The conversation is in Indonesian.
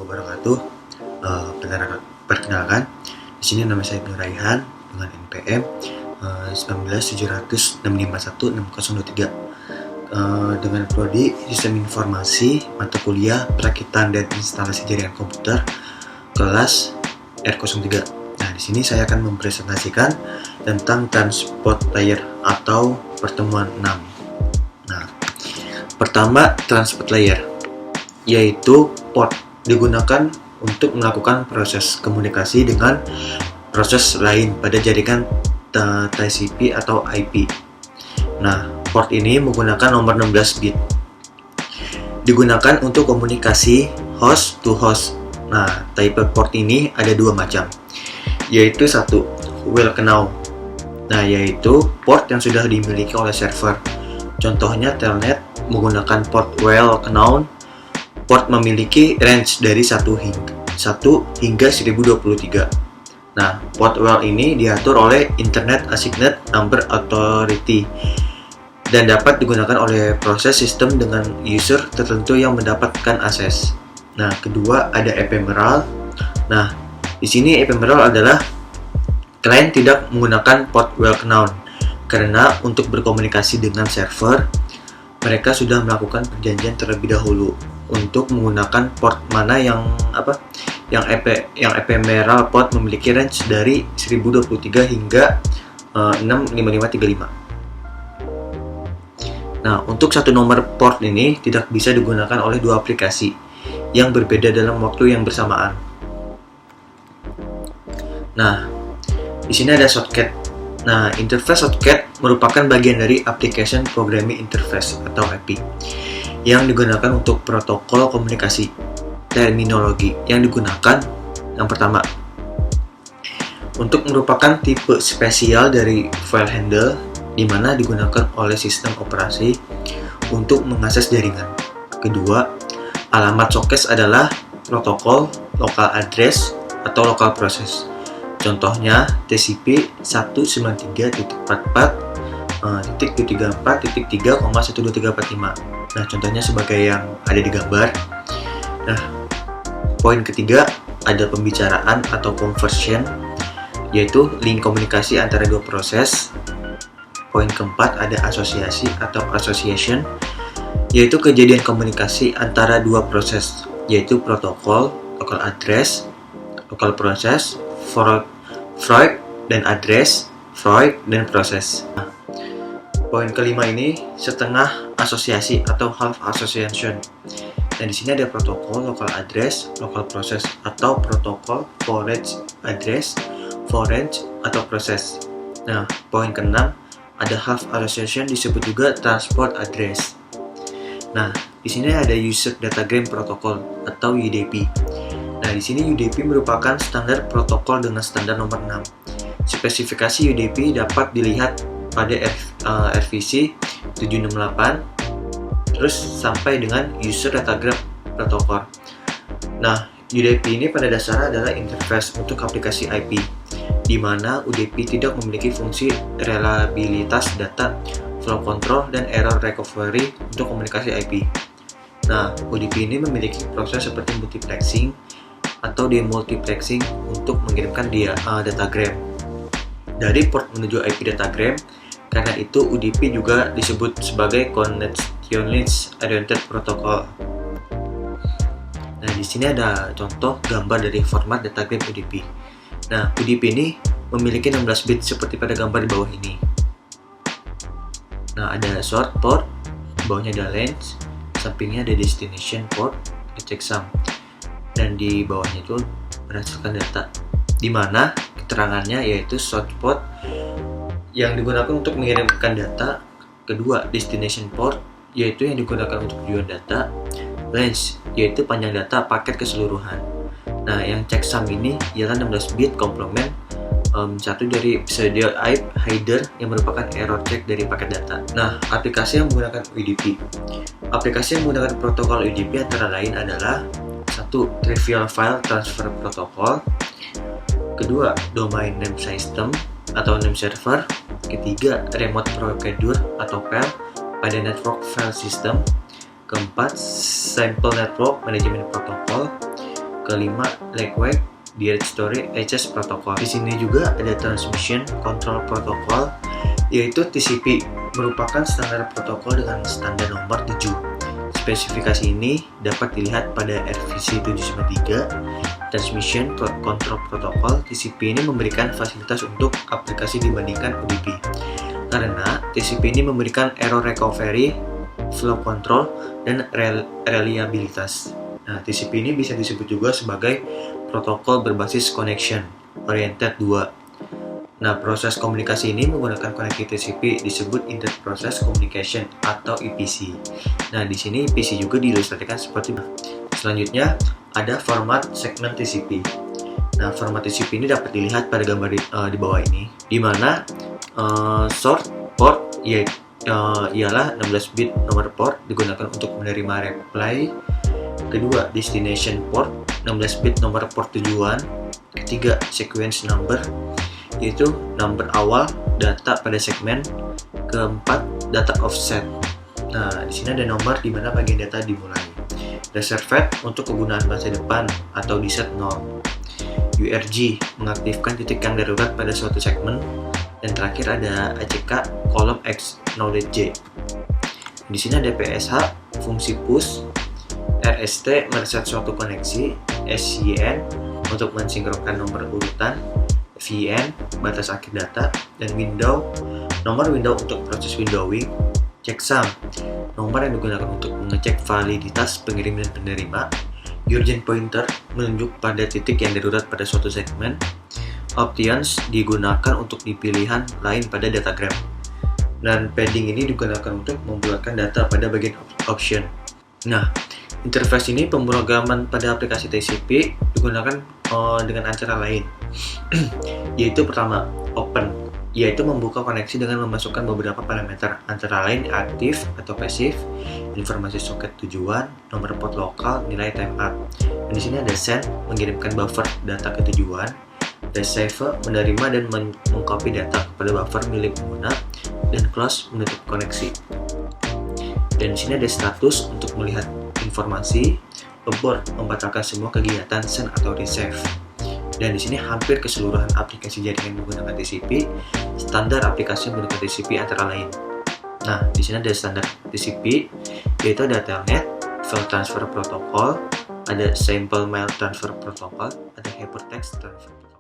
wabarakatuh. Perkenalkan, di sini nama saya Ibnu Raihan dengan NPM 1970651603 dengan prodi Sistem Informasi, mata kuliah Perakitan dan Instalasi Jaringan Komputer, kelas R03. Nah, di sini saya akan mempresentasikan tentang transport layer atau pertemuan 6. Nah, pertama, transport layer, yaitu port digunakan untuk melakukan proses komunikasi dengan proses lain pada jaringan TCP atau IP. Nah, port ini menggunakan nomor 16 bit. Digunakan untuk komunikasi host to host. Nah, tipe port ini ada dua macam, yaitu satu, well known. Nah, yaitu port yang sudah dimiliki oleh server. Contohnya telnet menggunakan port well known. Port memiliki range dari 1 hingga 1023. Nah, port well ini diatur oleh Internet Assigned Number Authority dan dapat digunakan oleh proses sistem dengan user tertentu yang mendapatkan akses. Nah, kedua ada ephemeral. Nah, di sini ephemeral adalah klien tidak menggunakan port well known karena untuk berkomunikasi dengan server mereka sudah melakukan perjanjian terlebih dahulu untuk menggunakan port mana yang ephemeral port memiliki range dari 1023 hingga 65535. Nah, untuk satu nomor port ini tidak bisa digunakan oleh dua aplikasi yang berbeda dalam waktu yang bersamaan. Nah, di sini ada socket. Nah, interface socket merupakan bagian dari Application Programming Interface atau API yang digunakan untuk protokol komunikasi. Terminologi yang digunakan yang pertama, untuk merupakan tipe spesial dari file handle di mana digunakan oleh sistem operasi untuk mengakses jaringan. Kedua, alamat socket adalah protokol local address atau local process. Contohnya TCP 193.4.3,12345. Nah, contohnya sebagai yang ada di gambar. Nah, poin ketiga ada pembicaraan atau conversion, yaitu link komunikasi antara dua proses. Poin keempat ada asosiasi atau association, yaitu kejadian komunikasi antara dua proses, yaitu protokol, local address, local process, void dan address, void dan proses. Nah, poin kelima ini setengah asosiasi atau half association. Dan di sini ada protokol local address, local process atau protokol for range address, for range atau proses. Nah, poin keenam ada half association, disebut juga transport address. Nah, di sini ada user datagram protocol atau UDP. Nah, di sini UDP merupakan standar protokol dengan standar nomor 6. Spesifikasi UDP dapat dilihat pada RVC 768 terus sampai dengan user datagram protokol. Nah, UDP ini pada dasarnya adalah interface untuk aplikasi IP, di mana UDP tidak memiliki fungsi reliabilitas data, flow control, dan error recovery untuk komunikasi IP. Nah, UDP ini memiliki proses seperti multiplexing atau demultiplexing untuk mengirimkan datagram dari port menuju IP datagram. Karena itu UDP juga disebut sebagai Connectionless Oriented Protocol. Nah, di sini ada contoh gambar dari format datagram UDP. Nah, UDP ini memiliki 16 bit seperti pada gambar di bawah ini. Nah, ada source port, bawahnya ada range, sampingnya ada destination port, ada checksum, dan di bawahnya itu menghasilkan data, di mana keterangannya yaitu source port yang digunakan untuk mengirimkan data. Kedua, destination port yaitu yang digunakan untuk tujuan data. Range yaitu panjang data paket keseluruhan. Nah, yang checksum ini ialah 16 bit komplement satu dari serial header yang merupakan error check dari paket data. Nah, aplikasi yang menggunakan UDP. Aplikasi yang menggunakan protokol UDP antara lain adalah satu, Trivial File Transfer Protocol. Kedua, Domain Name System atau name server. Ketiga, Remote Procedure atau PEL pada Network File System. Keempat, Sample Network Management Protocol. kelima, Lightweight Directory Access Protocol. Di sini juga ada Transmission Control Protocol, yaitu TCP, merupakan standar protokol dengan standar nomor 7. Spesifikasi ini dapat dilihat pada RVC 793. Transmission Control Protocol TCP ini memberikan fasilitas untuk aplikasi dibandingkan ODP, karena TCP ini memberikan error recovery, flow control, dan reliabilitas. Nah, TCP ini bisa disebut juga sebagai protokol berbasis connection oriented 2. Nah, proses komunikasi ini menggunakan koneksi TCP disebut Inter-Process Communication atau IPC. Nah, di sini IPC juga diilustrasikan seperti ini. Selanjutnya, ada format segmen TCP. Nah, format TCP ini dapat dilihat pada gambar di bawah ini, di mana source port ialah 16 bit nomor port digunakan untuk menerima reply. Kedua, destination port 16 bit nomor port tujuan. Ketiga, sequence number, yaitu number awal data pada segmen. Keempat, data offset. Nah, di sini ada nomor di mana bagian data dimulai. Reserved untuk kegunaan masa depan atau di set 0. URG mengaktifkan titik yang darurat pada suatu segmen. Dan terakhir ada ACK kolom acknowledge. Di sini ada PSH fungsi push, RST mereset suatu koneksi, SYN untuk mensinkronkan nomor urutan, VN batas akhir data, dan nomor window untuk proses windowing, checksum nomor yang digunakan untuk mengecek validitas pengirim dan penerima, urgent pointer menunjuk pada titik yang darurat pada suatu segmen, options digunakan untuk dipilihan lain pada datagram, dan padding ini digunakan untuk membulatkan data pada bagian option. Nah, interface ini pemrograman pada aplikasi TCP digunakan dengan acara lain, yaitu pertama, open, yaitu membuka koneksi dengan memasukkan beberapa parameter, antara lain aktif atau pasif, informasi soket tujuan, nomor port lokal, nilai timeout. Dan di sini ada send, mengirimkan buffer data ke tujuan, receive, menerima dan mengcopy data kepada buffer milik pengguna, dan close, menutup koneksi. Dan di sini ada status untuk melihat informasi, abort, membatalkan semua kegiatan send atau receive. Dan di sini hampir keseluruhan aplikasi jaringan menggunakan TCP, standar aplikasi menggunakan TCP antara lain. Nah, di sini ada standar TCP, yaitu ada Telnet, File Transfer Protocol, ada Sample Mail Transfer Protocol, ada Hypertext Transfer Protocol.